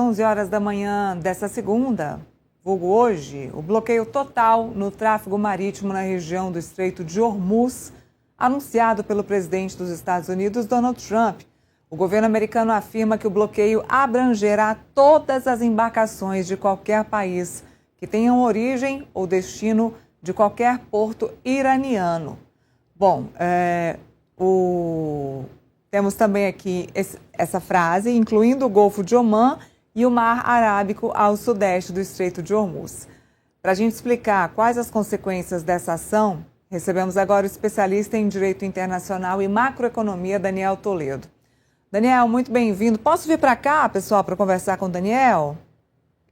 11 horas da manhã desta segunda, vulgo hoje, o bloqueio total no tráfego marítimo na região do Estreito de Hormuz, anunciado pelo presidente dos Estados Unidos, Donald Trump. O governo americano afirma que o bloqueio abrangerá todas as embarcações de qualquer país que tenham origem ou destino de qualquer porto iraniano. Bom, temos também aqui essa frase, incluindo o Golfo de Omã e o Mar Arábico ao sudeste do Estreito de Hormuz. Para a gente explicar quais as consequências dessa ação, recebemos agora o especialista em Direito Internacional e Macroeconomia, Daniel Toledo. Daniel, muito bem-vindo. Posso vir para cá, pessoal, para conversar com o Daniel?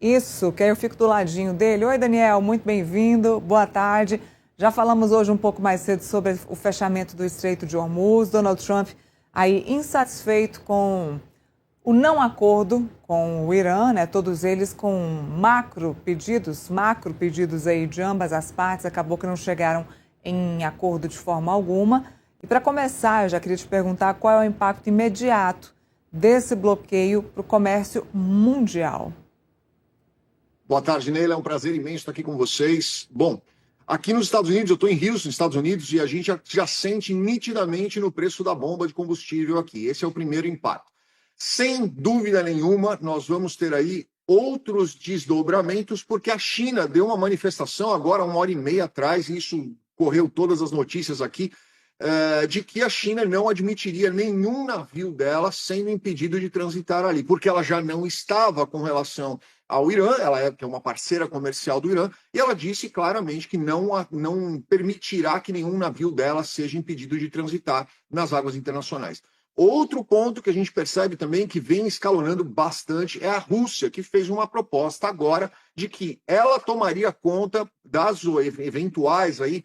Isso, que aí eu fico do ladinho dele. Oi, Daniel, muito bem-vindo. Boa tarde. Já falamos hoje um pouco mais cedo sobre o fechamento do Estreito de Hormuz. Donald Trump aí insatisfeito com o não acordo com o Irã, né? Todos eles com macro pedidos aí de ambas as partes, acabou que não chegaram em acordo de forma alguma. E para começar, eu já queria te perguntar qual é o impacto imediato desse bloqueio para o comércio mundial. Boa tarde, Neila, é um prazer imenso estar aqui com vocês. Bom, aqui nos Estados Unidos, eu estou em Houston, Estados Unidos, e a gente já sente nitidamente no preço da bomba de combustível aqui. Esse é o primeiro impacto. Sem dúvida nenhuma, nós vamos ter aí outros desdobramentos, porque a China deu uma manifestação agora, 1h30 atrás, e isso correu todas as notícias aqui, de que a China não admitiria nenhum navio dela sendo impedido de transitar ali, porque ela já não estava com relação ao Irã, que é uma parceira comercial do Irã, e ela disse claramente que não permitirá que nenhum navio dela seja impedido de transitar nas águas internacionais. Outro ponto que a gente percebe também que vem escalonando bastante é a Rússia, que fez uma proposta agora de que ela tomaria conta das eventuais aí,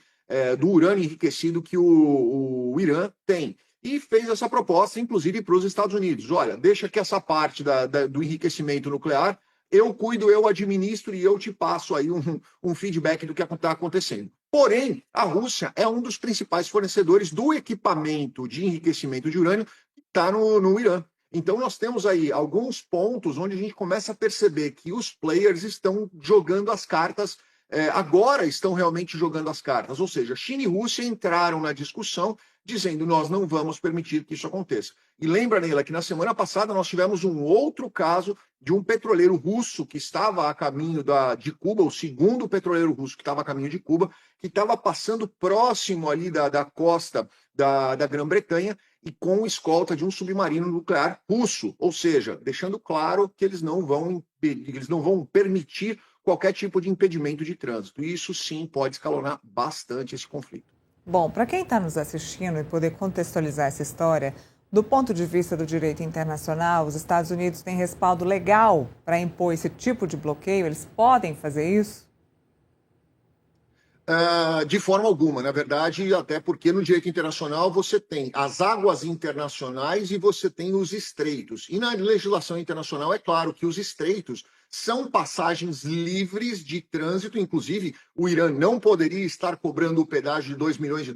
do urânio enriquecido que o Irã tem. E fez essa proposta, inclusive, para os Estados Unidos. Olha, deixa que essa parte do enriquecimento nuclear eu cuido, eu administro e eu te passo aí um feedback do que está acontecendo. Porém, a Rússia é um dos principais fornecedores do equipamento de enriquecimento de urânio que está no Irã. Então, nós temos aí alguns pontos onde a gente começa a perceber que os players estão jogando as cartas, agora estão realmente jogando as cartas. Ou seja, China e Rússia entraram na discussão dizendo nós não vamos permitir que isso aconteça. E lembra, Neila, que na semana passada nós tivemos um outro caso de um petroleiro russo que estava a caminho de Cuba, o segundo petroleiro russo que estava a caminho de Cuba, que estava passando próximo ali da costa da Grã-Bretanha e com escolta de um submarino nuclear russo, ou seja, deixando claro que eles não vão permitir qualquer tipo de impedimento de trânsito. E isso sim pode escalonar bastante esse conflito. Bom, para quem está nos assistindo e poder contextualizar essa história, do ponto de vista do direito internacional, os Estados Unidos têm respaldo legal para impor esse tipo de bloqueio? Eles podem fazer isso? De forma alguma, na verdade, até porque no direito internacional você tem as águas internacionais e você tem os estreitos. E na legislação internacional é claro que os estreitos são passagens livres de trânsito, inclusive o Irã não poderia estar cobrando o pedágio de $2 milhões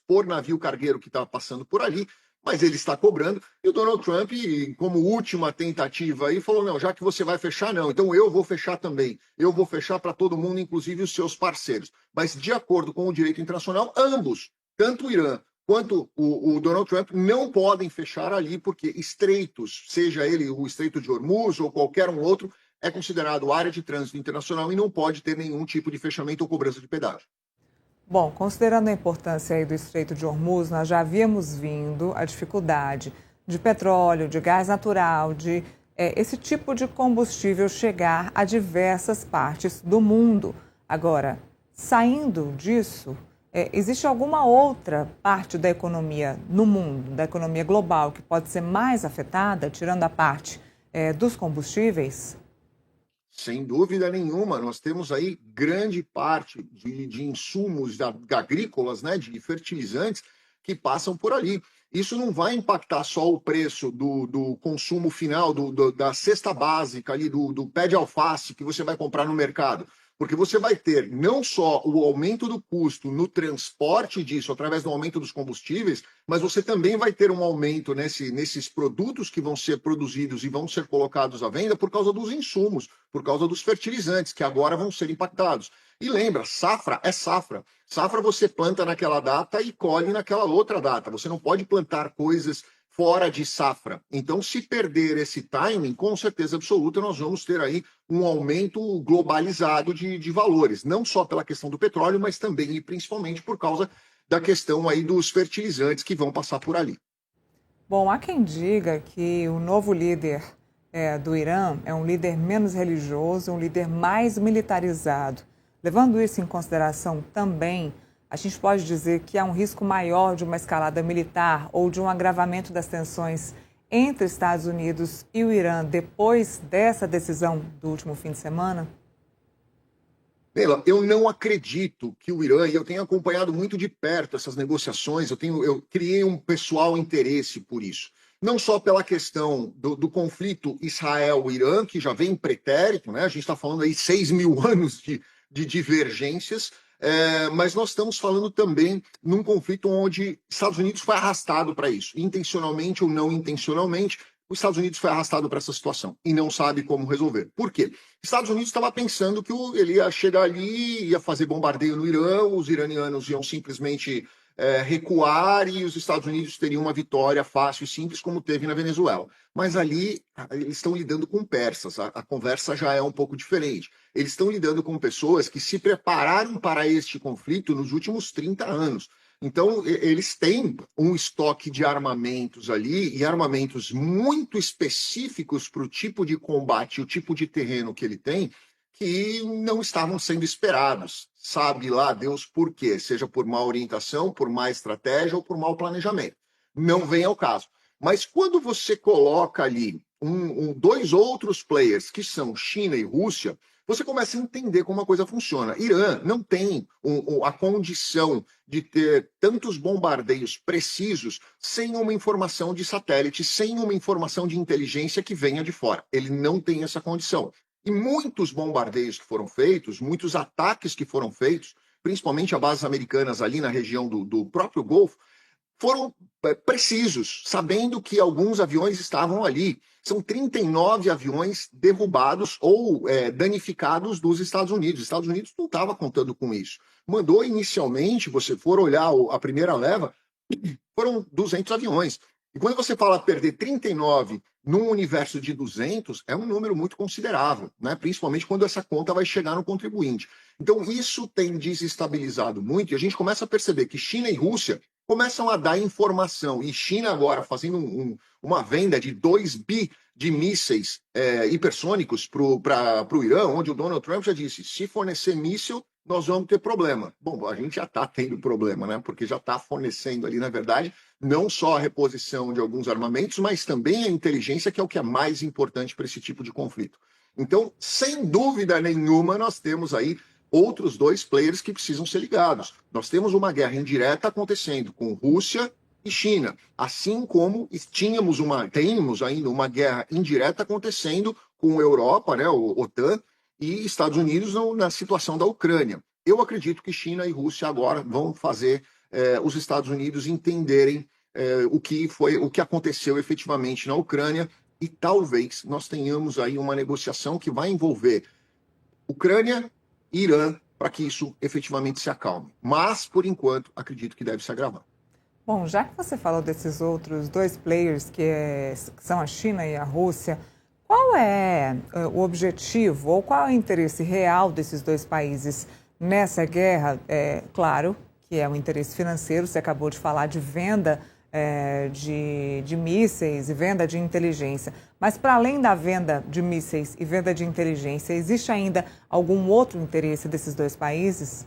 por navio cargueiro que estava passando por ali, mas ele está cobrando, e o Donald Trump, como última tentativa, aí falou, não, já que você vai fechar, não, então eu vou fechar também. Eu vou fechar para todo mundo, inclusive os seus parceiros. Mas, de acordo com o direito internacional, ambos, tanto o Irã quanto o Donald Trump, não podem fechar ali, porque estreitos, seja ele o Estreito de Hormuz ou qualquer um outro, é considerado área de trânsito internacional e não pode ter nenhum tipo de fechamento ou cobrança de pedágio. Bom, considerando a importância aí do Estreito de Hormuz, nós já havíamos vindo a dificuldade de petróleo, de gás natural, de esse tipo de combustível chegar a diversas partes do mundo. Agora, saindo disso, existe alguma outra parte da economia no mundo, da economia global, que pode ser mais afetada, tirando a parte dos combustíveis? Sem dúvida nenhuma, nós temos aí grande parte de insumos agrícolas, né, de fertilizantes, que passam por ali. Isso não vai impactar só o preço do consumo final, da cesta básica ali, do pé de alface que você vai comprar no mercado. porque você vai ter não só o aumento do custo no transporte disso, através do aumento dos combustíveis, mas você também vai ter um aumento nesses produtos que vão ser produzidos e vão ser colocados à venda por causa dos insumos, por causa dos fertilizantes, que agora vão ser impactados. E lembra, safra é safra. Safra você planta naquela data e colhe naquela outra data. Você não pode plantar coisas fora de safra. Então, se perder esse timing, com certeza absoluta, nós vamos ter aí um aumento globalizado de valores, não só pela questão do petróleo, mas também e principalmente por causa da questão aí dos fertilizantes que vão passar por ali. Bom, há quem diga que o novo líder do Irã é um líder menos religioso, um líder mais militarizado. Levando isso em consideração também, a gente pode dizer que há um risco maior de uma escalada militar ou de um agravamento das tensões entre Estados Unidos e o Irã depois dessa decisão do último fim de semana? Leila, eu não acredito que o Irã, e eu tenho acompanhado muito de perto essas negociações, eu criei um pessoal interesse por isso. Não só pela questão do conflito Israel-Irã, que já vem pretérito, né? A gente está falando aí 6.000 anos de divergências, mas nós estamos falando também num conflito onde Estados Unidos foi arrastado para isso, intencionalmente ou não intencionalmente. Os Estados Unidos foi arrastado para essa situação e não sabe como resolver. Por quê? Estados Unidos estava pensando que ele ia chegar ali, ia fazer bombardeio no Irã, os iranianos iam simplesmente recuar e os Estados Unidos teriam uma vitória fácil e simples, como teve na Venezuela. Mas ali eles estão lidando com persas, a conversa já é um pouco diferente. Eles estão lidando com pessoas que se prepararam para este conflito nos últimos 30 anos. Então, eles têm um estoque de armamentos ali, e armamentos muito específicos para o tipo de combate, o tipo de terreno que ele tem, que não estavam sendo esperados. Sabe lá Deus por quê? Seja por má orientação, por má estratégia ou por mau planejamento. Não vem ao caso. Mas quando você coloca ali dois outros players, que são China e Rússia, você começa a entender como a coisa funciona. Irã não tem a condição de ter tantos bombardeios precisos sem uma informação de satélite, sem uma informação de inteligência que venha de fora. Ele não tem essa condição. E muitos bombardeios que foram feitos, muitos ataques que foram feitos, principalmente a bases americanas ali na região do próprio Golfo, foram precisos, sabendo que alguns aviões estavam ali. São 39 aviões derrubados ou danificados dos Estados Unidos. Os Estados Unidos não estava contando com isso. Mandou inicialmente, você for olhar a primeira leva, foram 200 aviões. E quando você fala perder 39 num universo de 200, é um número muito considerável, né? Principalmente quando essa conta vai chegar no contribuinte. Então, isso tem desestabilizado muito, e a gente começa a perceber que China e Rússia começam a dar informação, e China agora fazendo uma venda de 2 bi de mísseis hipersônicos para o Irã, onde o Donald Trump já disse, se fornecer míssil, nós vamos ter problema. Bom, a gente já está tendo problema, né? Porque já está fornecendo ali, na verdade, não só a reposição de alguns armamentos, mas também a inteligência, que é o que é mais importante para esse tipo de conflito. Então, sem dúvida nenhuma, nós temos aí outros dois players que precisam ser ligados. Nós temos uma guerra indireta acontecendo com Rússia e China, assim como temos ainda uma guerra indireta acontecendo com a Europa, né, o OTAN, e Estados Unidos na situação da Ucrânia. Eu acredito que China e Rússia agora vão fazer os Estados Unidos entenderem o que aconteceu efetivamente na Ucrânia, e talvez nós tenhamos aí uma negociação que vai envolver Ucrânia e Irã para que isso efetivamente se acalme. Mas, por enquanto, acredito que deve se agravar. Bom, já que você falou desses outros dois players, que são a China e a Rússia, qual é o objetivo ou qual é o interesse real desses dois países nessa guerra? Claro que é um interesse financeiro, você acabou de falar de venda de mísseis e venda de inteligência. Mas para além da venda de mísseis e venda de inteligência, existe ainda algum outro interesse desses dois países?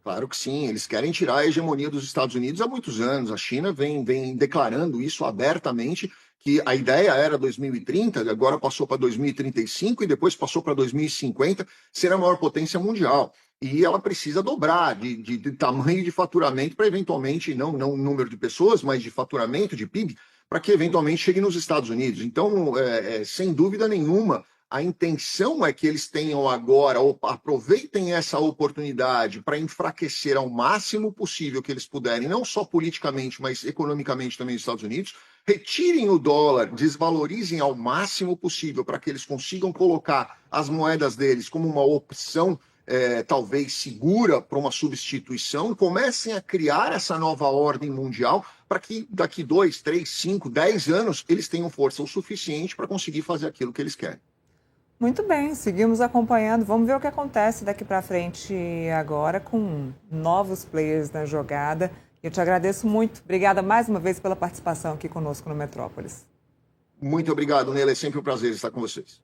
Claro que sim, eles querem tirar a hegemonia dos Estados Unidos há muitos anos. A China vem declarando isso abertamente, que a ideia era 2030, agora passou para 2035 e depois passou para 2050, ser a maior potência mundial. E ela precisa dobrar de tamanho de faturamento para eventualmente, não número de pessoas, mas de faturamento, de PIB, para que eventualmente chegue nos Estados Unidos. Então, sem dúvida nenhuma, A intenção é que eles tenham agora, ou aproveitem essa oportunidade para enfraquecer ao máximo possível que eles puderem, não só politicamente, mas economicamente também nos Estados Unidos, retirem o dólar, desvalorizem ao máximo possível para que eles consigam colocar as moedas deles como uma opção talvez segura para uma substituição, comecem a criar essa nova ordem mundial para que daqui 2, 3, 5, 10 anos eles tenham força o suficiente para conseguir fazer aquilo que eles querem. Muito bem, seguimos acompanhando. Vamos ver o que acontece daqui para frente agora com novos players na jogada. Eu te agradeço muito. Obrigada mais uma vez pela participação aqui conosco no Metrópolis. Muito obrigado, Nela. É sempre um prazer estar com vocês.